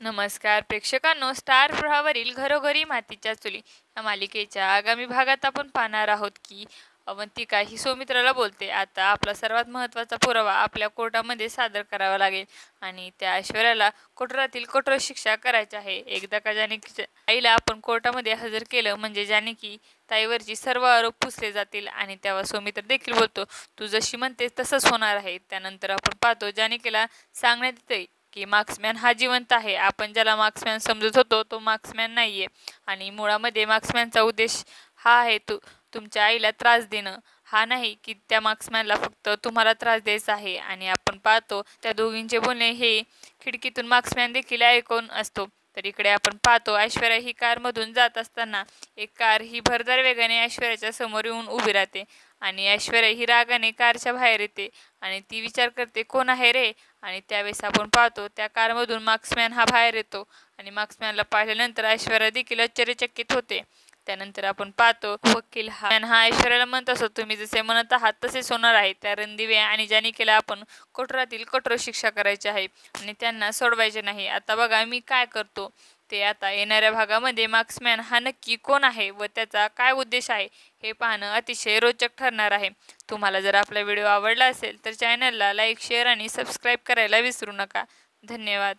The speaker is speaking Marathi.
नमस्कार प्रेक्षकांनो, स्टार प्रवाहावरील घरोघरी मातीच्या चुली या मालिकेच्या आगामी भागात आपण पाहणार आहोत की अवंतिका ही सौमित्राला बोलते. आता आपला सर्वात महत्त्वाचा पुरावा आपल्या कोर्टामध्ये सादर करावा लागेल आणि त्या ऐश्वर्याला कठोरातील कठोर शिक्षा करायची आहे. एकदा का जानकीच्या आईला आपण कोर्टामध्ये हजर केलं म्हणजे जानकी ताईवरची सर्व आरोप पुसले जातील. आणि तेव्हा सौमित्र देखील बोलतो, तू जशी म्हणतेस तसंच होणार आहे. त्यानंतर आपण पाहतो जानकीला सांगण्यात येते की मार्क्समॅन हा जिवंत आहे. आपण ज्याला मार्क्समॅन समजत होतो तो मार्क्समॅन नाहीये आणि मुळामध्ये मार्क्समॅनचा उद्देश हा आहे तुमच्या आईला त्रास देणं, हा नाही की त्या मार्क्समॅनला फक्त तुम्हाला त्रास द्यायचा आहे. आणि आपण पाहतो त्या दोघींचे बोलणे हे खिडकीतून मार्क्समॅन देखील ऐकून असतो. तर इकडे आपण पाहतो ऐश्वर्या ही कारमधून जात असताना एक कार ही भरदार वेगाने ऐश्वर्याच्या समोर येऊन उभी राहते आणि ऐश्वर्या ही रागाने कारच्या बाहेर येते आणि ती विचार करते, कोण आहे रे? आणि त्यावेळेस आपण पाहतो त्या कारमधून मार्क्समॅन हा बाहेर येतो आणि मार्क्समॅनला पाहिल्यानंतर ऐश्वर्या देखील आश्चर्यचकित होते. त्यानंतर आपण पाहतो वकील हा ऐश्वर्याला म्हणत असतो, तुम्ही जसे म्हणत आहात तसेच होणार आहे. त्या रणदिवे आणि जानिकेला आपण कठोरातील कठोर शिक्षा करायची आहे आणि त्यांना सोडवायचे नाही. आता बघा मी काय करतो ते. आता येणाऱ्या भागामध्ये मार्क्समॅन हा नक्की कोण आहे व त्याचा काय उद्देश आहे हे पाहणं अतिशय रोचक ठरणार आहे. तुम्हाला जर आपला व्हिडिओ आवडला असेल तर चॅनलला लाईक, शेअर आणि सबस्क्राईब करायला विसरू नका. धन्यवाद.